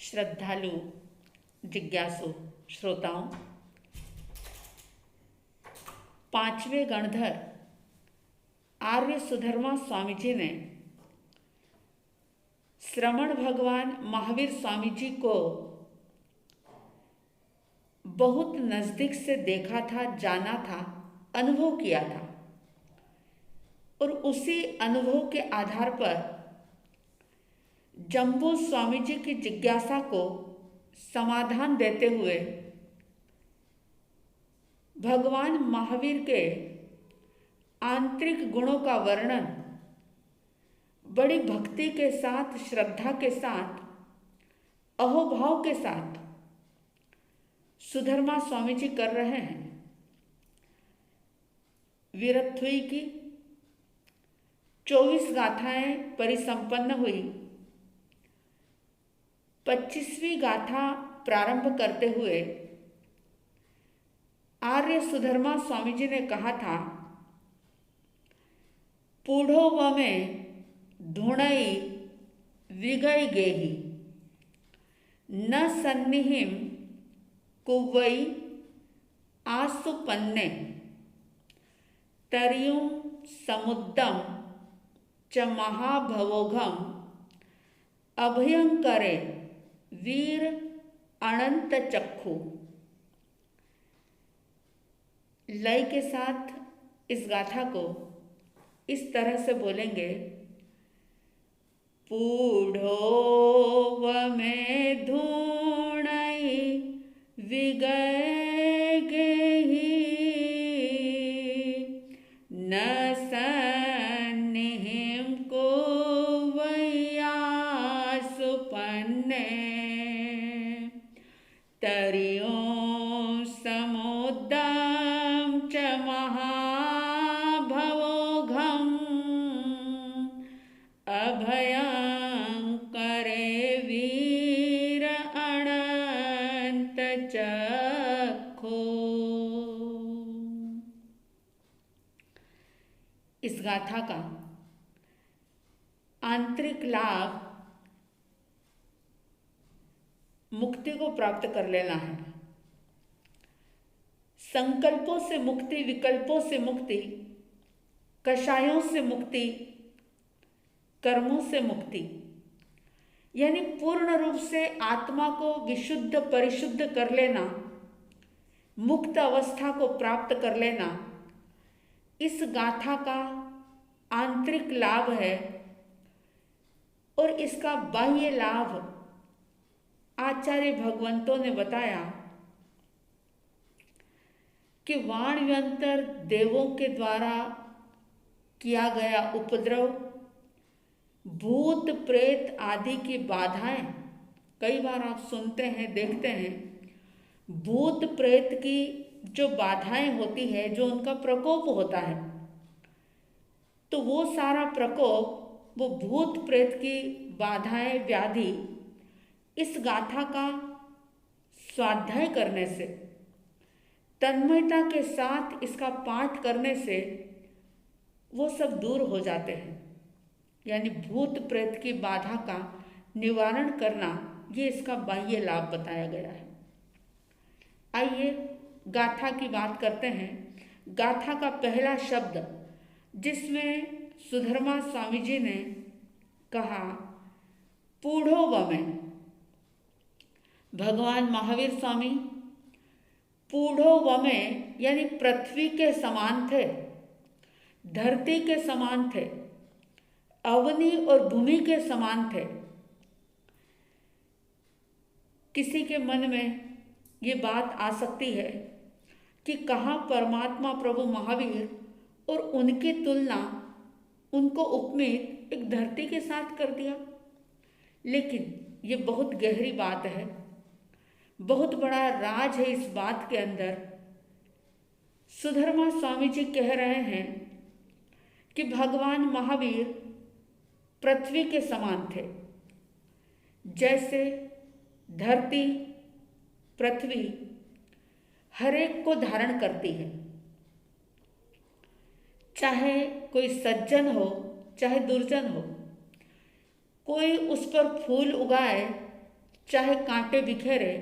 श्रद्धालु जिज्ञासु श्रोताओं, पांचवें गणधर आर्य सुधर्मा स्वामी जी ने श्रमण भगवान महावीर स्वामी जी को बहुत नज़दीक से देखा था, जाना था, अनुभव किया था और उसी अनुभव के आधार पर जम्बू स्वामी जी की जिज्ञासा को समाधान देते हुए भगवान महावीर के आंतरिक गुणों का वर्णन बड़ी भक्ति के साथ, श्रद्धा के साथ, अहोभाव के साथ सुधर्मा स्वामी जी कर रहे हैं। वीरत्वई की 24 गाथाएं परिसंपन्न हुई। 25वीं गाथा प्रारंभ करते हुए आर्य सुधर्मा स्वामी जी ने कहा था, पूढ़ो वमे धुणई विगय गेहि न सन्निहिम कुवई आसुपन्ने तरियुं समुद्दम च महाभवोघम अभयंकरे वीर अनंत चक्षु। लय के साथ इस गाथा को इस तरह से बोलेंगे, पूढ़ो वमे धूणई विगय गेहि न सन्निहिं कुवैया सुपन्ने तरियों समुद्रं च महाभवोघम अभयंकरे वीर अनंत चक्षु। इस गाथा का आंतरिक लाभ मुक्ति को प्राप्त कर लेना है। संकल्पों से मुक्ति, विकल्पों से मुक्ति, कषायों से मुक्ति, कर्मों से मुक्ति, यानी पूर्ण रूप से आत्मा को विशुद्ध परिशुद्ध कर लेना, मुक्त अवस्था को प्राप्त कर लेना, इस गाथा का आंतरिक लाभ है। और इसका बाह्य लाभ आचार्य भगवंतों ने बताया कि वाणव्यंतर देवों के द्वारा किया गया उपद्रव, भूत प्रेत आदि की बाधाएं, कई बार आप सुनते हैं, देखते हैं, भूत प्रेत की जो बाधाएं होती है, जो उनका प्रकोप होता है, तो वो सारा प्रकोप, वो भूत प्रेत की बाधाएं, व्याधि इस गाथा का स्वाध्याय करने से, तन्मयता के साथ इसका पाठ करने से वो सब दूर हो जाते हैं। यानी भूत प्रेत की बाधा का निवारण करना, ये इसका बाह्य लाभ बताया गया है। आइए गाथा की बात करते हैं। गाथा का पहला शब्द जिसमें सुधर्मा स्वामी जी ने कहा, पूढ़ो वमे, भगवान महावीर स्वामी पूढ़ो वमे यानी पृथ्वी के समान थे, धरती के समान थे, अवनी और भूमि के समान थे। किसी के मन में ये बात आ सकती है कि कहाँ परमात्मा प्रभु महावीर और उनकी तुलना, उनको उपमित एक धरती के साथ कर दिया। लेकिन ये बहुत गहरी बात है, बहुत बड़ा राज है इस बात के अंदर। सुधर्मा स्वामी जी कह रहे हैं कि भगवान महावीर पृथ्वी के समान थे। जैसे धरती, पृथ्वी हर एक को धारण करती है, चाहे कोई सज्जन हो, चाहे दुर्जन हो, कोई उस पर फूल उगाए चाहे कांटे बिखेरे,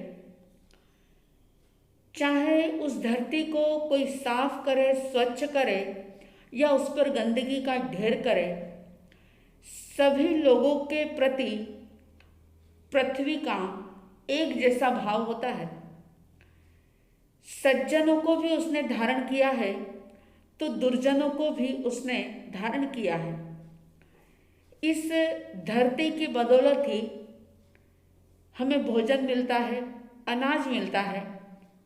चाहे उस धरती को कोई साफ करे, स्वच्छ करे या उस पर गंदगी का ढेर करे, सभी लोगों के प्रति पृथ्वी का एक जैसा भाव होता है। सज्जनों को भी उसने धारण किया है तो दुर्जनों को भी उसने धारण किया है। इस धरती की बदौलत ही हमें भोजन मिलता है, अनाज मिलता है,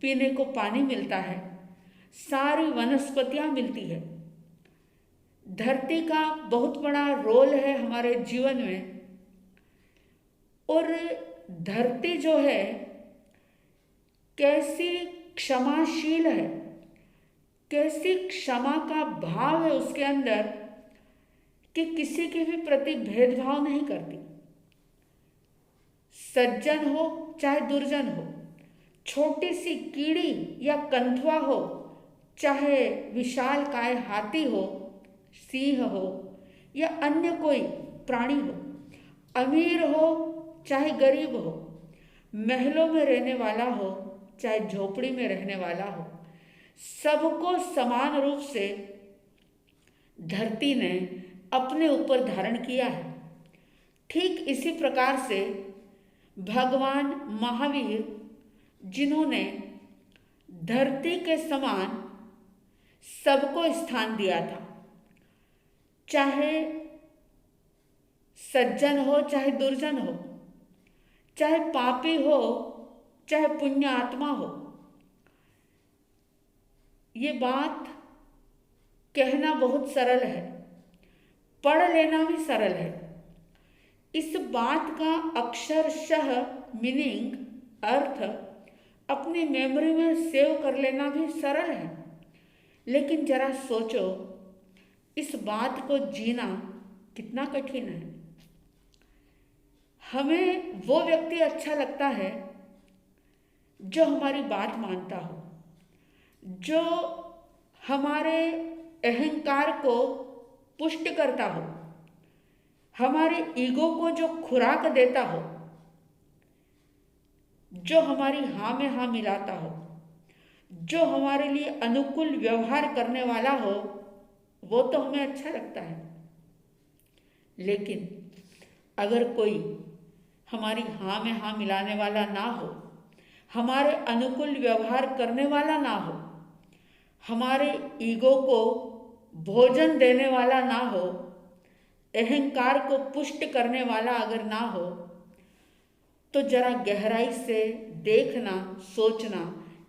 पीने को पानी मिलता है, सारी वनस्पतियां मिलती है। धरती का बहुत बड़ा रोल है हमारे जीवन में। और धरती जो है कैसी क्षमाशील है, कैसी क्षमा का भाव है उसके अंदर कि किसी के भी प्रति भेदभाव नहीं करती। सज्जन हो चाहे दुर्जन हो, छोटी सी कीड़ी या कंथुआ हो चाहे विशाल काय हाथी हो, सिंह हो या अन्य कोई प्राणी हो, अमीर हो चाहे गरीब हो, महलों में रहने वाला हो चाहे झोपड़ी में रहने वाला हो, सबको समान रूप से धरती ने अपने ऊपर धारण किया है। ठीक इसी प्रकार से भगवान महावीर, जिन्होंने धरती के समान सबको स्थान दिया था, चाहे सज्जन हो चाहे दुर्जन हो, चाहे पापी हो चाहे पुण्य आत्मा हो। ये बात कहना बहुत सरल है, पढ़ लेना भी सरल है। इस बात का अक्षरशः मीनिंग, अर्थ अपनी मेमोरी में सेव कर लेना भी सरल है। लेकिन जरा सोचो, इस बात को जीना कितना कठिन है। हमें वो व्यक्ति अच्छा लगता है जो हमारी बात मानता हो, जो हमारे अहंकार को पुष्ट करता हो, हमारे ईगो को जो खुराक देता हो, जो हमारी हाँ में हाँ मिलाता हो, जो हमारे लिए अनुकूल व्यवहार करने वाला हो, वो तो हमें अच्छा लगता है। लेकिन अगर कोई हमारी हाँ में हाँ मिलाने वाला ना हो, हमारे अनुकूल व्यवहार करने वाला ना हो, हमारे ईगो को भोजन देने वाला ना हो, अहंकार को पुष्ट करने वाला अगर ना हो, तो जरा गहराई से देखना, सोचना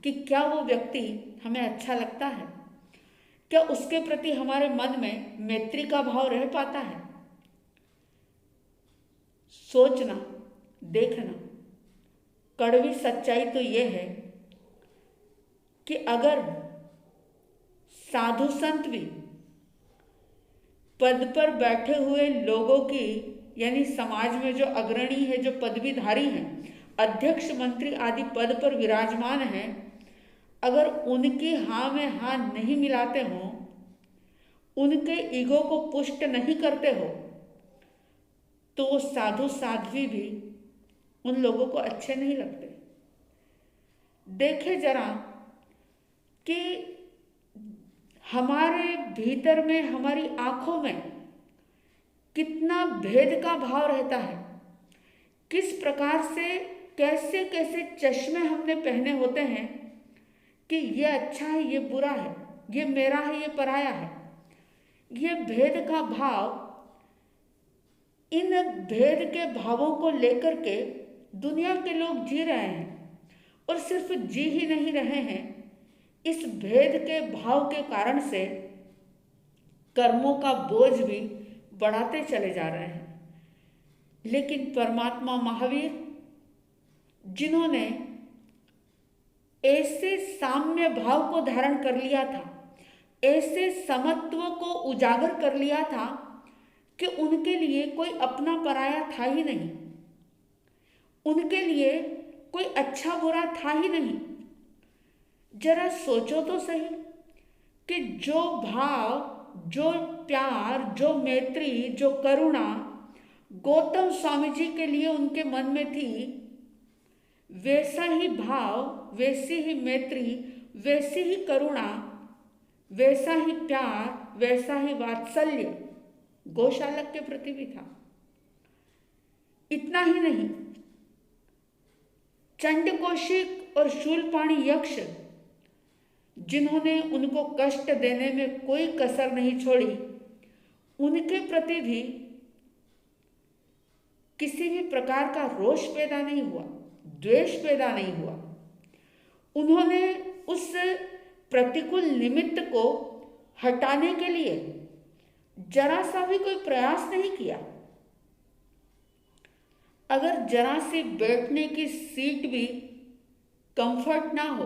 कि क्या वो व्यक्ति हमें अच्छा लगता है, क्या उसके प्रति हमारे मन में मैत्री का भाव रह पाता है। सोचना, देखना। कड़वी सच्चाई तो ये है कि अगर साधु संत भी पद पर बैठे हुए लोगों की, यानी समाज में जो अग्रणी है, जो पदवीधारी हैं, अध्यक्ष मंत्री आदि पद पर विराजमान हैं, अगर उनकी हाँ में हाँ नहीं मिलाते हों, उनके ईगो को पुष्ट नहीं करते हो, तो वो साधु साध्वी भी उन लोगों को अच्छे नहीं लगते। देखे जरा कि हमारे भीतर में, हमारी आंखों में कितना भेद का भाव रहता है, किस प्रकार से कैसे कैसे चश्मे हमने पहने होते हैं कि ये अच्छा है, ये बुरा है, ये मेरा है, ये पराया है। ये भेद का भाव, इन भेद के भावों को लेकर के दुनिया के लोग जी रहे हैं, और सिर्फ जी ही नहीं रहे हैं, इस भेद के भाव के कारण से कर्मों का बोझ भी बढ़ाते चले जा रहे हैं। लेकिन परमात्मा महावीर, जिन्होंने ऐसे साम्य भाव को धारण कर लिया था, ऐसे समत्व को उजागर कर लिया था कि उनके लिए कोई अपना पराया था ही नहीं, उनके लिए कोई अच्छा बुरा था ही नहीं। जरा सोचो तो सही कि जो भाव, जो प्यार, जो मैत्री, जो करुणा गौतम स्वामी जी के लिए उनके मन में थी, वैसा ही भाव, वैसी ही मैत्री, वैसी ही करुणा, वैसा ही प्यार, वैसा ही वात्सल्य गोशालक के प्रति भी था। इतना ही नहीं, चंडकौशिक और शूलपाणी यक्ष, जिन्होंने उनको कष्ट देने में कोई कसर नहीं छोड़ी, उनके प्रति भी किसी भी प्रकार का रोष पैदा नहीं हुआ, द्वेष पैदा नहीं हुआ। उन्होंने उस प्रतिकूल निमित्त को हटाने के लिए जरा सा भी कोई प्रयास नहीं किया। अगर जरा सी बैठने की सीट भी कंफर्ट ना हो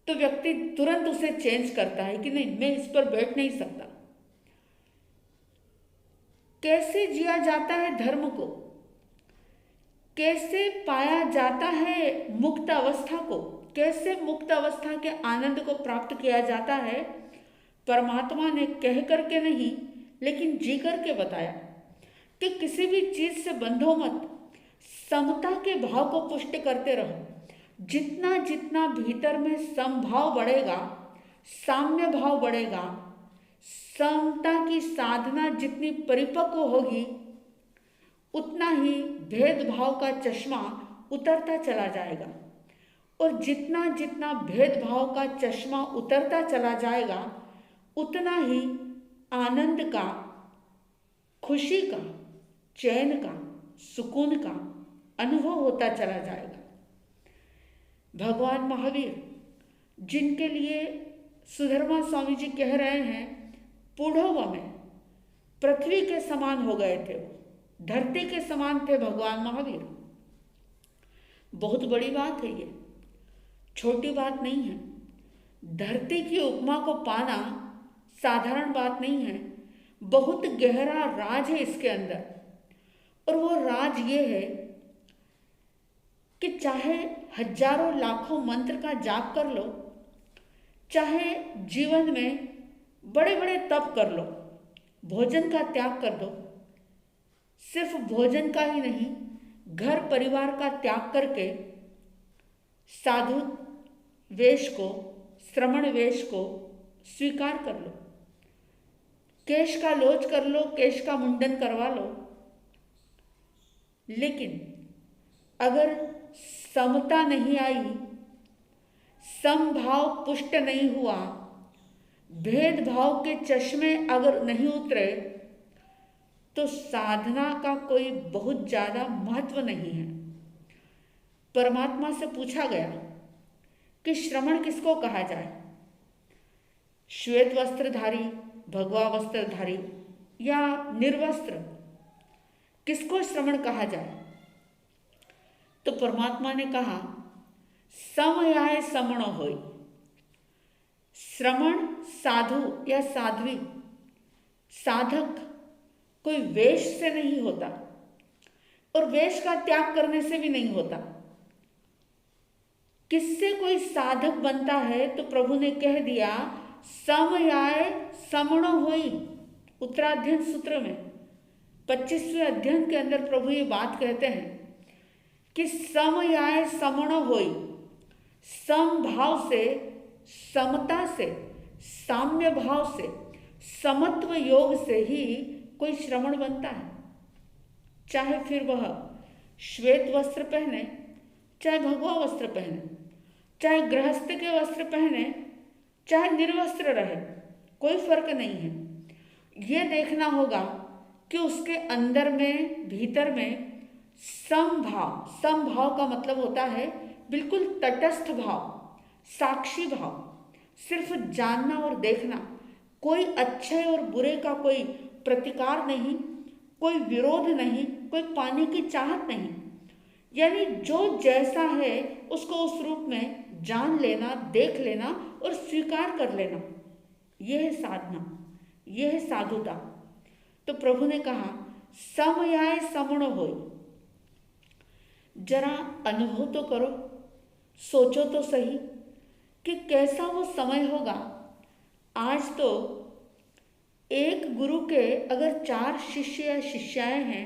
तो व्यक्ति तुरंत उसे चेंज करता है कि नहीं, मैं इस पर बैठ नहीं सकता। कैसे जिया जाता है धर्म को, कैसे पाया जाता है मुक्त अवस्था को, कैसे मुक्त अवस्था के आनंद को प्राप्त किया जाता है, परमात्मा ने कह करके नहीं लेकिन जी करके बताया कि किसी भी चीज से बंधो मत, समता के भाव को पुष्ट करते रहो। जितना जितना भीतर में समभाव बढ़ेगा, साम्य भाव बढ़ेगा, समता की साधना जितनी परिपक्व होगी, उतना ही भेदभाव का चश्मा उतरता चला जाएगा। और जितना जितना भेदभाव का चश्मा उतरता चला जाएगा, उतना ही आनंद का, खुशी का, चैन का, सुकून का अनुभव होता चला जाएगा। भगवान महावीर, जिनके लिए सुधर्मा स्वामी जी कह रहे हैं पूढ़ों में पृथ्वी के समान हो गए थे, वो धरती के समान थे भगवान महावीर। बहुत बड़ी बात है ये, छोटी बात नहीं है। धरती की उपमा को पाना साधारण बात नहीं है, बहुत गहरा राज है इसके अंदर। और वो राज ये है कि चाहे हजारों लाखों मंत्र का जाप कर लो, चाहे जीवन में बड़े बड़े तप कर लो, भोजन का त्याग कर दो, सिर्फ भोजन का ही नहीं, घर परिवार का त्याग करके साधु वेश को, श्रमण वेश को स्वीकार कर लो, केश का लोच कर लो, केश का मुंडन करवा लो। लेकिन अगर समता नहीं आई, समभाव पुष्ट नहीं हुआ, भेदभाव के चश्मे अगर नहीं उतरे, तो साधना का कोई बहुत ज्यादा महत्व नहीं है। परमात्मा से पूछा गया कि श्रमण किसको कहा जाए, श्वेत वस्त्रधारी, भगवा वस्त्रधारी या निर्वस्त्र, किसको श्रमण कहा जाए? तो परमात्मा ने कहा समयाय समणो होय। श्रमण साधु या साध्वी, साधक कोई वेश से नहीं होता और वेश का त्याग करने से भी नहीं होता। किससे कोई साधक बनता है? तो प्रभु ने कह दिया समयाय समणो होय। उत्तराध्ययन सूत्र में 25वें अध्ययन के अंदर प्रभु ये बात कहते हैं कि समयाय समणो होय। समभाव से, समता से, साम्य भाव से, समत्व योग से ही कोई श्रमण बनता है। चाहे फिर वह श्वेत वस्त्र पहने, चाहे भगवा वस्त्र पहने, चाहे गृहस्थ के वस्त्र पहने, चाहे निर्वस्त्र रहे, कोई फर्क नहीं है। ये देखना होगा कि उसके अंदर में, भीतर में समभाव, समभाव का मतलब होता है बिल्कुल तटस्थ भाव, साक्षी भाव, सिर्फ जानना और देखना, कोई अच्छे और बुरे का कोई प्रतिकार नहीं, कोई विरोध नहीं, कोई पाने की चाहत नहीं। यानी जो जैसा है उसको उस रूप में जान लेना, देख लेना और स्वीकार कर लेना, यह है साधना, यह है साधुता। तो प्रभु ने कहा समयाय समणो होय। जरा अनुभव तो करो, सोचो तो सही कि कैसा वो समय होगा। आज तो एक गुरु के अगर 4 शिष्य या शिष्याएं हैं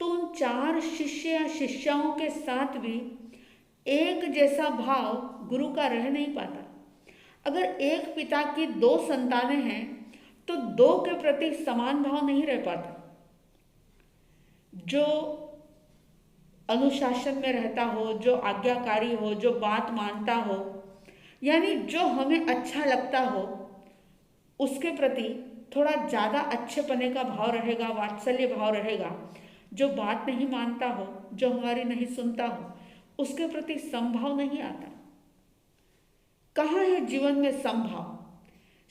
तो उन 4 शिष्य या शिष्याओं के साथ भी एक जैसा भाव गुरु का रह नहीं पाता। अगर एक पिता की दो संतानें हैं तो दो के प्रति समान भाव नहीं रह पाता। जो अनुशासन में रहता हो, जो आज्ञाकारी हो, जो बात मानता हो, यानी जो हमें अच्छा लगता हो, उसके प्रति थोड़ा ज़्यादा अच्छेपने का भाव रहेगा, वात्सल्य भाव रहेगा। जो बात नहीं मानता हो, जो हमारी नहीं सुनता हो, उसके प्रति समभाव नहीं आता। कहाँ है जीवन में समभाव?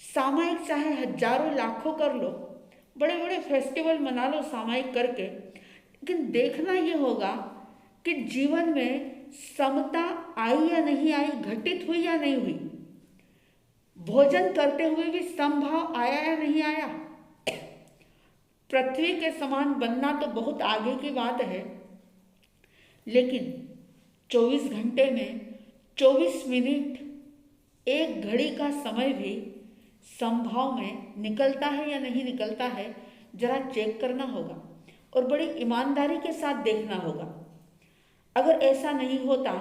सामायिक चाहे हजारों लाखों कर लो, बड़े बड़े फेस्टिवल मना लो सामायिक करके, लेकिन देखना ये होगा कि जीवन में समता आई या नहीं आई, घटित हुई या नहीं हुई। भोजन करते हुए भी समभाव आया या नहीं आया। पृथ्वी के समान बनना तो बहुत आगे की बात है, लेकिन 24 घंटे में 24 मिनट, एक घड़ी का समय भी समभाव में निकलता है या नहीं निकलता है, जरा चेक करना होगा और बड़ी ईमानदारी के साथ देखना होगा। अगर ऐसा नहीं होता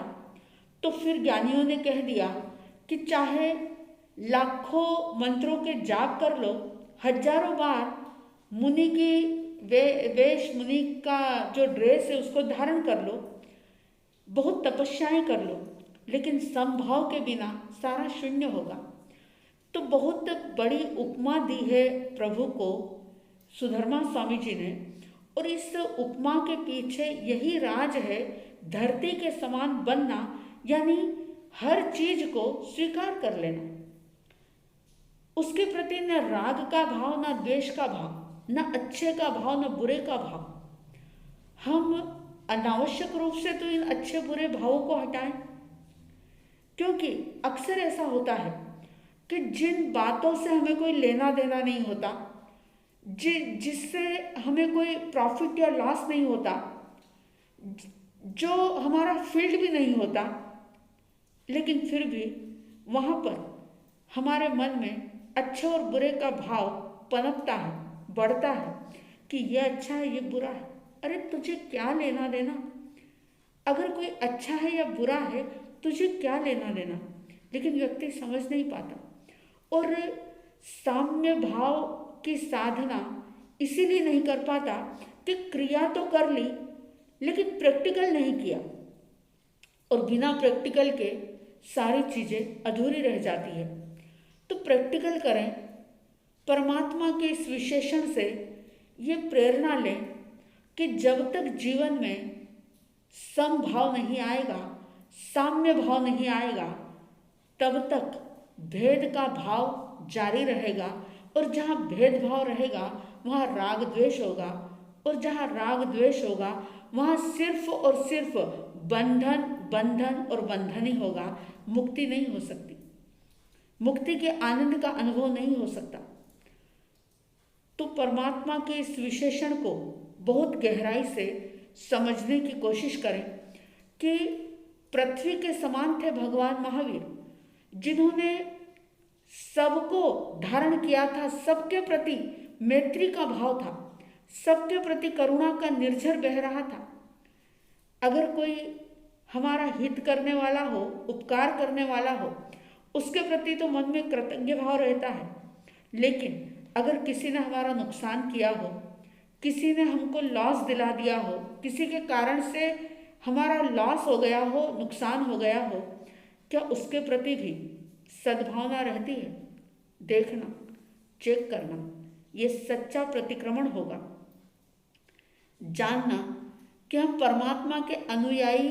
तो फिर ज्ञानियों ने कह दिया कि चाहे लाखों मंत्रों के जाप कर लो, हजारों बार मुनि की वेश, मुनि का जो ड्रेस है उसको धारण कर लो, बहुत तपस्याएं कर लो, लेकिन समभाव के बिना सारा शून्य होगा। तो बहुत बड़ी उपमा दी है प्रभु को सुधर्मा स्वामी जी ने, और इस उपमा के पीछे यही राज है, धरती के समान बनना, यानी हर चीज को स्वीकार कर लेना। उसके प्रति न राग का भाव, न द्वेष का भाव, न अच्छे का भाव, न बुरे का भाव। हम अनावश्यक रूप से तो इन अच्छे बुरे भावों को हटाएं, क्योंकि अक्सर ऐसा होता है कि जिन बातों से हमें कोई लेना देना नहीं होता, जिससे हमें कोई प्रॉफिट या लॉस नहीं होता, जो हमारा फील्ड भी नहीं होता, लेकिन फिर भी वहाँ पर हमारे मन में अच्छे और बुरे का भाव पनपता है, बढ़ता है कि ये अच्छा है, ये बुरा है। अरे तुझे क्या लेना देना? अगर कोई अच्छा है या बुरा है, तुझे क्या लेना देना? लेकिन व्यक्ति समझ नहीं पाता। और साम्य भाव की साधना इसीलिए नहीं कर पाता कि क्रिया तो कर ली लेकिन प्रैक्टिकल नहीं किया, और बिना प्रैक्टिकल के सारी चीज़ें अधूरी रह जाती है। तो प्रैक्टिकल करें, परमात्मा के इस विशेषण से ये प्रेरणा लें कि जब तक जीवन में समभाव नहीं आएगा, साम्य भाव नहीं आएगा, तब तक भेद का भाव जारी रहेगा, और जहाँ भेदभाव रहेगा वहाँ राग द्वेष होगा, और जहाँ राग द्वेष होगा वहाँ सिर्फ और सिर्फ बंधन, बंधन और बंधन ही होगा। मुक्ति नहीं हो सकती, मुक्ति के आनंद का अनुभव नहीं हो सकता। तो परमात्मा के इस विशेषण को बहुत गहराई से समझने की कोशिश करें कि पृथ्वी के समान थे भगवान महावीर, जिन्होंने सबको धारण किया था, सबके प्रति मैत्री का भाव था, सबके प्रति करुणा का निर्झर बह रहा था। अगर कोई हमारा हित करने वाला हो, उपकार करने वाला हो, उसके प्रति तो मन में कृतज्ञ भाव रहता है, लेकिन अगर किसी ने हमारा नुकसान किया हो, किसी ने हमको लॉस दिला दिया हो, किसी के कारण से हमारा लॉस हो गया हो, नुकसान हो गया हो, क्या उसके प्रति भी सद्भावना रहती है? देखना, चेक करना, ये सच्चा प्रतिक्रमण होगा। जानना कि हम परमात्मा के अनुयायी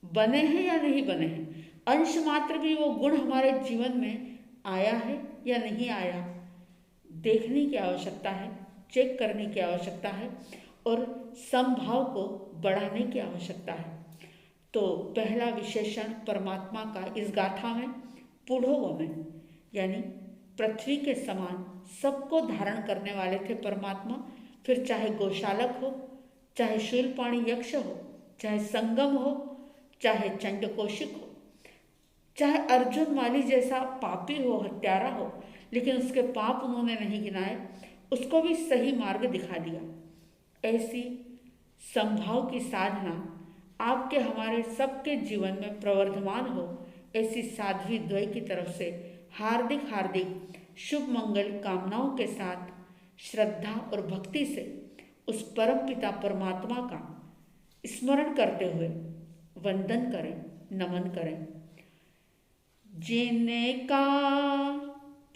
बने हैं या नहीं बने हैं, अंश मात्र भी वो गुण हमारे जीवन में आया है या नहीं आया, देखने की आवश्यकता है, चेक करने की आवश्यकता है, और समभाव को बढ़ाने की आवश्यकता है। तो पहला विशेषण परमात्मा का इस गाथा में पुढ़ोव में, यानी पृथ्वी के समान सबको धारण करने वाले थे परमात्मा। फिर चाहे गोशालक हो, चाहे शूलपाणी यक्ष हो, चाहे संगम हो, चाहे चंडकोशिक हो, चाहे अर्जुन माली जैसा पापी हो, हत्यारा हो, लेकिन उसके पाप उन्होंने नहीं गिनाए, उसको भी सही मार्ग दिखा दिया। ऐसी संभाव की साधना आपके हमारे सबके जीवन में प्रवर्धमान हो, ऐसी साध्वी द्वय की तरफ से हार्दिक हार्दिक शुभ मंगल कामनाओं के साथ श्रद्धा और भक्ति से उस परम पिता परमात्मा का स्मरण करते हुए वंदन करें, नमन करें। जिनका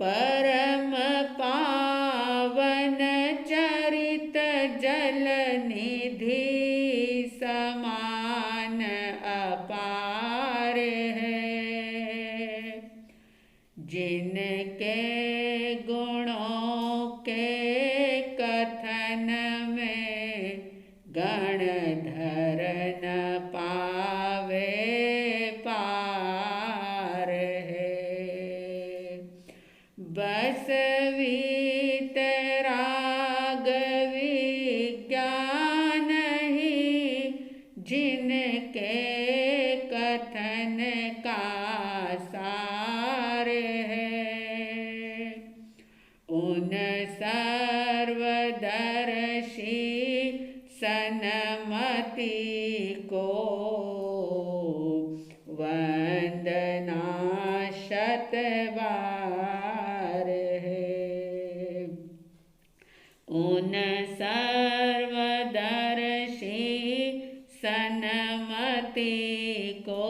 परम पावन चरित जल निधि समान अपार है, जिनके गुणों के कथन में गणधर न पावे पार है, बस वीतराग विज्ञान ही जिनके कथन का सार है, उन सर्वदर्शी सन्मति को वंदना शतबार है, उन सर्वदर्शी सन्मति को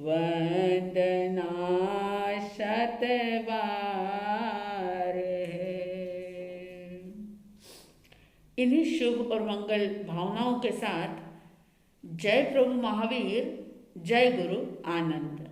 वंदना शतबार है। इन्हीं शुभ और मंगल भावनाओं के साथ जय प्रभु महावीर, जय गुरु आनंद।